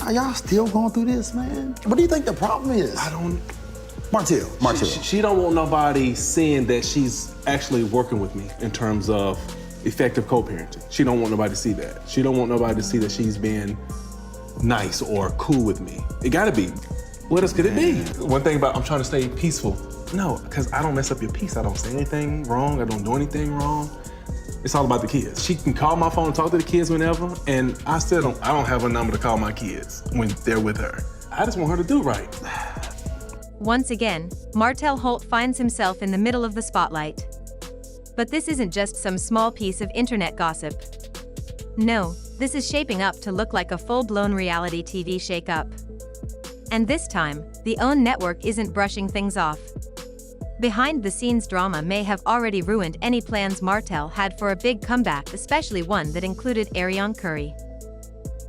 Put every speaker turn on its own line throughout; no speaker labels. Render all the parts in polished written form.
Are y'all still going through this, man? What do you think the problem is?
I don't...
Martell.
She don't want nobody seeing that she's actually working with me in terms of effective co-parenting. She don't want nobody to see that. She don't want nobody to see that she's being nice or cool with me. It gotta be. What else could it be? One thing about I'm trying to stay peaceful. No, because I don't mess up your peace. I don't say anything wrong. I don't do anything wrong. It's all about the kids. She can call my phone and talk to the kids whenever, and I don't have a number to call my kids when they're with her. I just want her to do right.
Once again, Martell Holt finds himself in the middle of the spotlight. But this isn't just some small piece of internet gossip. No, this is shaping up to look like a full-blown reality TV shake-up. And this time, the OWN network isn't brushing things off. Behind-the-scenes drama may have already ruined any plans Martell had for a big comeback, especially one that included Arion Curry.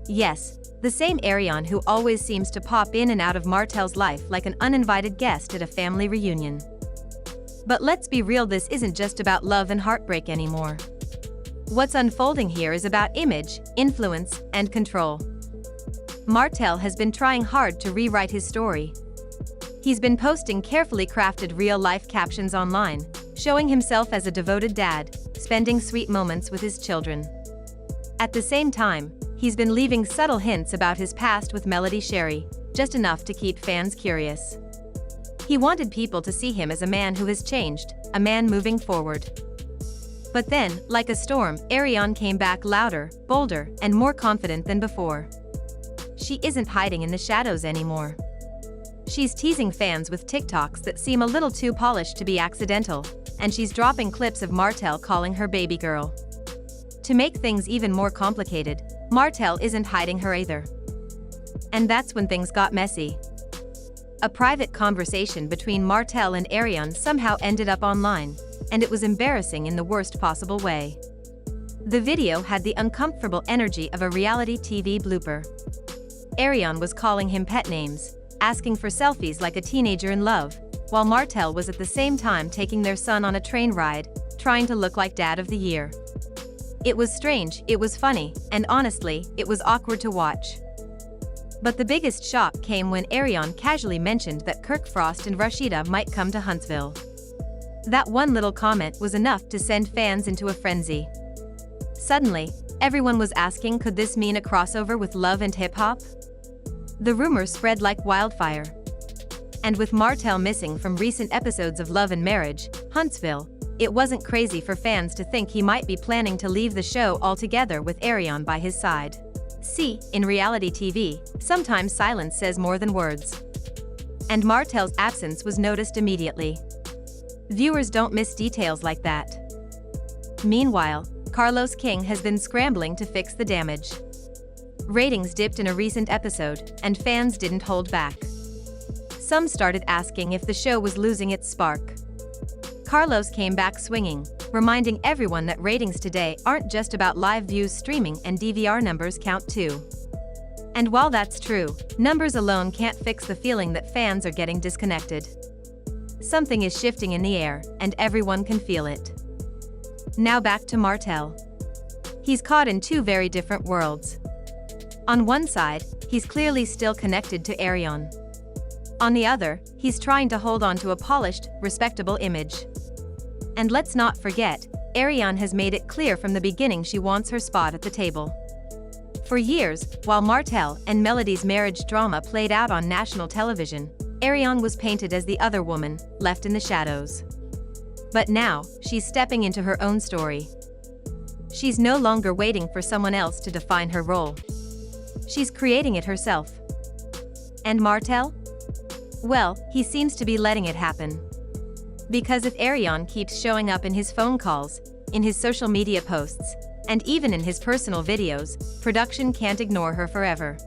Yes, the same Arion who always seems to pop in and out of Martell's life like an uninvited guest at a family reunion. But let's be real, this isn't just about love and heartbreak anymore. What's unfolding here is about image, influence, and control. Martell has been trying hard to rewrite his story. He's been posting carefully crafted real-life captions online, showing himself as a devoted dad, spending sweet moments with his children. At the same time, he's been leaving subtle hints about his past with Melody Sherry, just enough to keep fans curious. He wanted people to see him as a man who has changed, a man moving forward. But then, like a storm, Arion came back louder, bolder, and more confident than before. She isn't hiding in the shadows anymore. She's teasing fans with TikToks that seem a little too polished to be accidental, and she's dropping clips of Martell calling her baby girl. To make things even more complicated, Martell isn't hiding her either. And that's when things got messy. A private conversation between Martell and Arion somehow ended up online, and it was embarrassing in the worst possible way. The video had the uncomfortable energy of a reality TV blooper. Arion was calling him pet names, asking for selfies like a teenager in love, while Martell was at the same time taking their son on a train ride, trying to look like Dad of the Year. It was strange, it was funny, and honestly, it was awkward to watch. But the biggest shock came when Arion casually mentioned that Kirk Frost and Rashida might come to Huntsville. That one little comment was enough to send fans into a frenzy. Suddenly, everyone was asking, could this mean a crossover with Love and Hip Hop? The rumor spread like wildfire. And with Martell missing from recent episodes of Love and Marriage, Huntsville, it wasn't crazy for fans to think he might be planning to leave the show altogether with Arion by his side. See, in reality TV, sometimes silence says more than words. And Martell's absence was noticed immediately. Viewers don't miss details like that. Meanwhile, Carlosking has been scrambling to fix the damage. Ratings dipped in a recent episode, and fans didn't hold back. Some started asking if the show was losing its spark. Carlos came back swinging, reminding everyone that ratings today aren't just about live views, streaming and DVR numbers count too. And while that's true, numbers alone can't fix the feeling that fans are getting disconnected. Something is shifting in the air, and everyone can feel it. Now back to Martell. He's caught in two very different worlds. On one side, he's clearly still connected to Arion. On the other, he's trying to hold on to a polished, respectable image. And let's not forget, Arion has made it clear from the beginning she wants her spot at the table. For years, while Martell and Melody's marriage drama played out on national television, Arion was painted as the other woman, left in the shadows. But now, she's stepping into her own story. She's no longer waiting for someone else to define her role. She's creating it herself. And Martell? Well, he seems to be letting it happen. Because if Arion keeps showing up in his phone calls, in his social media posts, and even in his personal videos, production can't ignore her forever.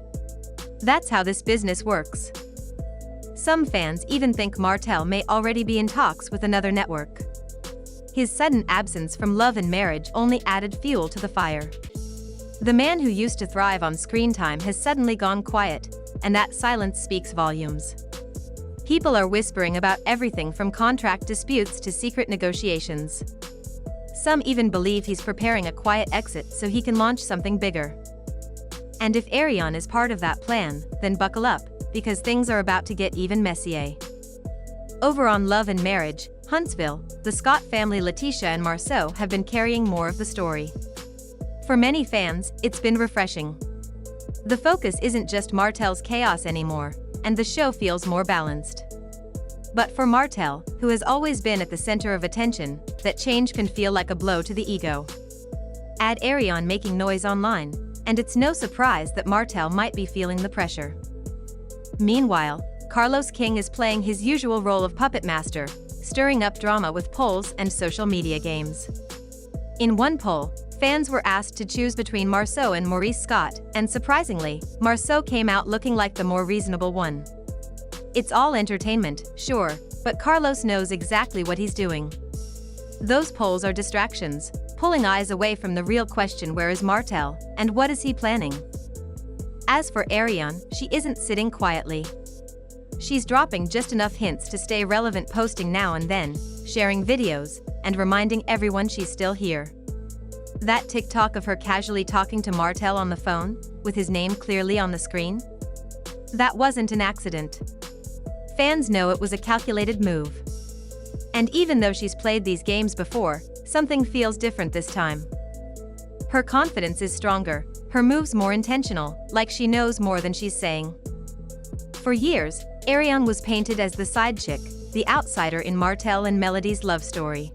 That's how this business works. Some fans even think Martell may already be in talks with another network. His sudden absence from Love and Marriage only added fuel to the fire. The man who used to thrive on screen time has suddenly gone quiet, and that silence speaks volumes. People are whispering about everything from contract disputes to secret negotiations. Some even believe he's preparing a quiet exit so he can launch something bigger. And if Arion is part of that plan, then buckle up, because things are about to get even messier. Over on Love and Marriage, Huntsville, the Scott family Letitia and Marceau have been carrying more of the story. For many fans, it's been refreshing. The focus isn't just Martell's chaos anymore, and the show feels more balanced. But for Martell, who has always been at the center of attention, that change can feel like a blow to the ego. Add Arion making noise online, and it's no surprise that Martell might be feeling the pressure. Meanwhile, Carlos King is playing his usual role of puppet master, stirring up drama with polls and social media games. In one poll, fans were asked to choose between Marceau and Maurice Scott, and surprisingly, Marceau came out looking like the more reasonable one. It's all entertainment, sure, but Carlos knows exactly what he's doing. Those polls are distractions, pulling eyes away from the real question: where is Martell, and what is he planning? As for Arion, she isn't sitting quietly. She's dropping just enough hints to stay relevant, posting now and then, sharing videos, and reminding everyone she's still here. That TikTok of her casually talking to Martell on the phone, with his name clearly on the screen? That wasn't an accident. Fans know it was a calculated move. And even though she's played these games before, something feels different this time. Her confidence is stronger, her moves more intentional, like she knows more than she's saying. For years, Arion was painted as the side chick, the outsider in Martell and Melody's love story.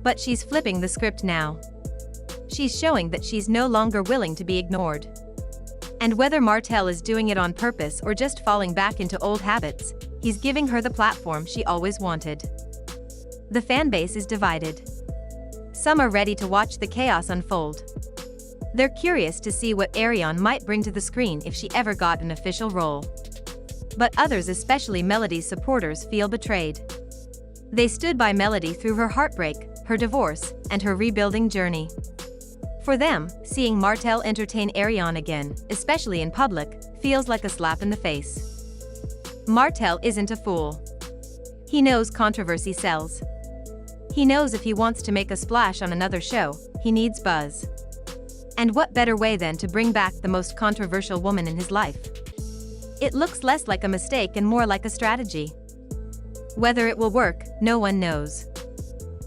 But she's flipping the script now. She's showing that she's no longer willing to be ignored. And whether Martell is doing it on purpose or just falling back into old habits, he's giving her the platform she always wanted. The fanbase is divided. Some are ready to watch the chaos unfold. They're curious to see what Arion might bring to the screen if she ever got an official role. But others, especially Melody's supporters, feel betrayed. They stood by Melody through her heartbreak, her divorce, and her rebuilding journey. For them, seeing Martell entertain Arion again, especially in public, feels like a slap in the face. Martell isn't a fool. He knows controversy sells. He knows if he wants to make a splash on another show, he needs buzz. And what better way than to bring back the most controversial woman in his life? It looks less like a mistake and more like a strategy. Whether it will work, no one knows.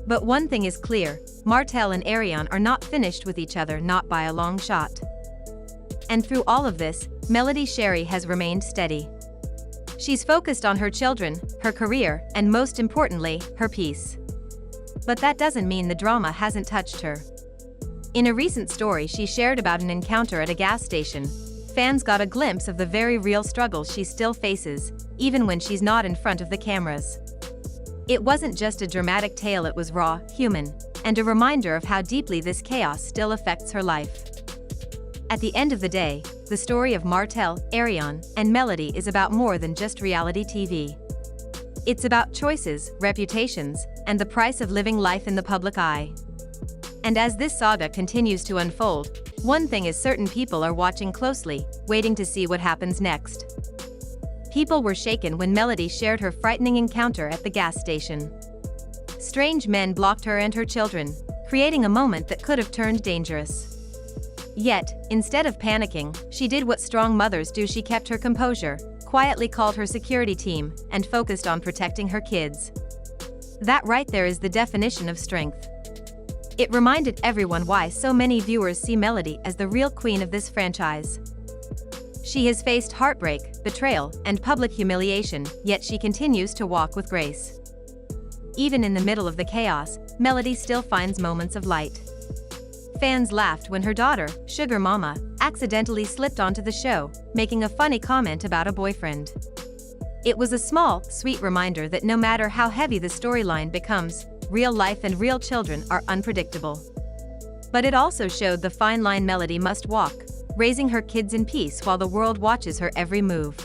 But one thing is clear, Martell and Arion are not finished with each other, not by a long shot. And through all of this, Melody Sherry has remained steady. She's focused on her children, her career, and most importantly, her peace. But that doesn't mean the drama hasn't touched her. In a recent story she shared about an encounter at a gas station, fans got a glimpse of the very real struggles she still faces, even when she's not in front of the cameras. It wasn't just a dramatic tale, it was raw, human, and a reminder of how deeply this chaos still affects her life. At the end of the day, the story of Martell, Arion, and Melody is about more than just reality TV. It's about choices, reputations, and the price of living life in the public eye. And as this saga continues to unfold, one thing is certain: people are watching closely, waiting to see what happens next. People were shaken when Melody shared her frightening encounter at the gas station. Strange men blocked her and her children, creating a moment that could have turned dangerous. Yet, instead of panicking, she did what strong mothers do: she kept her composure, quietly called her security team, and focused on protecting her kids. That right there is the definition of strength. It reminded everyone why so many viewers see Melody as the real queen of this franchise. She has faced heartbreak, betrayal, and public humiliation, yet she continues to walk with grace. Even in the middle of the chaos, Melody still finds moments of light. Fans laughed when her daughter, Sugar Mama, accidentally slipped onto the show, making a funny comment about a boyfriend. It was a small, sweet reminder that no matter how heavy the storyline becomes, real life and real children are unpredictable. But it also showed the fine line Melody must walk, raising her kids in peace while the world watches her every move.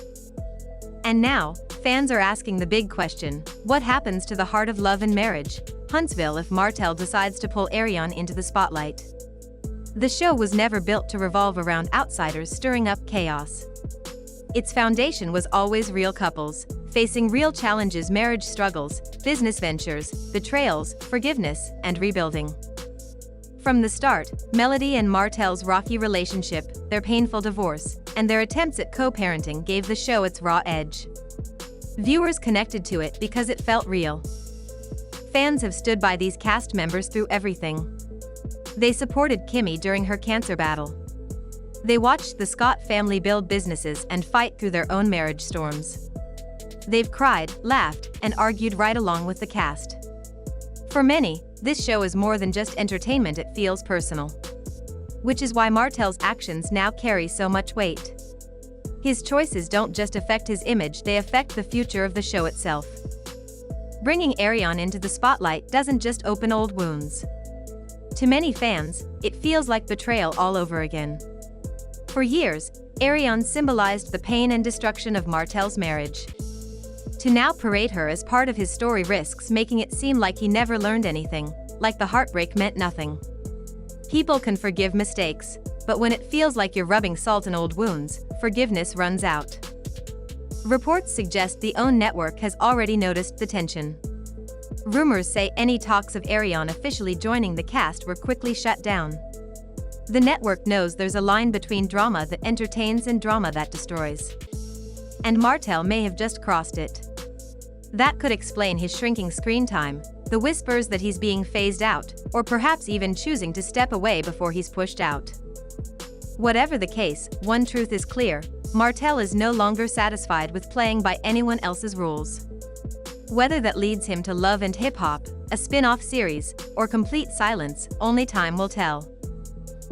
And now, fans are asking the big question: what happens to the heart of Love and Marriage, Huntsville, if Martell decides to pull Arion into the spotlight? The show was never built to revolve around outsiders stirring up chaos. Its foundation was always real couples, facing real challenges: marriage struggles, business ventures, betrayals, forgiveness, and rebuilding. From the start, Melody and Martell's rocky relationship, their painful divorce, and their attempts at co-parenting gave the show its raw edge. Viewers connected to it because it felt real. Fans have stood by these cast members through everything. They supported Kimmy during her cancer battle. They watched the Scott family build businesses and fight through their own marriage storms. They've cried, laughed, and argued right along with the cast. For many, this show is more than just entertainment, it feels personal. Which is why Martell's actions now carry so much weight. His choices don't just affect his image, they affect the future of the show itself. Bringing Arion into the spotlight doesn't just open old wounds. To many fans, it feels like betrayal all over again. For years, Arion symbolized the pain and destruction of Martell's marriage. To now parade her as part of his story risks making it seem like he never learned anything, like the heartbreak meant nothing. People can forgive mistakes, but when it feels like you're rubbing salt in old wounds, forgiveness runs out. Reports suggest the OWN network has already noticed the tension. Rumors say any talks of Arion officially joining the cast were quickly shut down. The network knows there's a line between drama that entertains and drama that destroys. And Martell may have just crossed it. That could explain his shrinking screen time, the whispers that he's being phased out, or perhaps even choosing to step away before he's pushed out. Whatever the case, one truth is clear: Martell is no longer satisfied with playing by anyone else's rules. Whether that leads him to Love and Hip Hop, a spin-off series, or complete silence, only time will tell.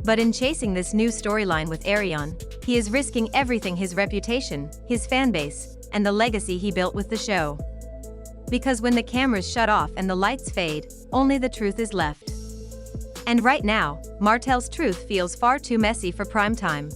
But in chasing this new storyline with Arion, he is risking everything: his reputation, his fanbase, and the legacy he built with the show. Because when the cameras shut off and the lights fade, only the truth is left. And right now, Martell's truth feels far too messy for prime time.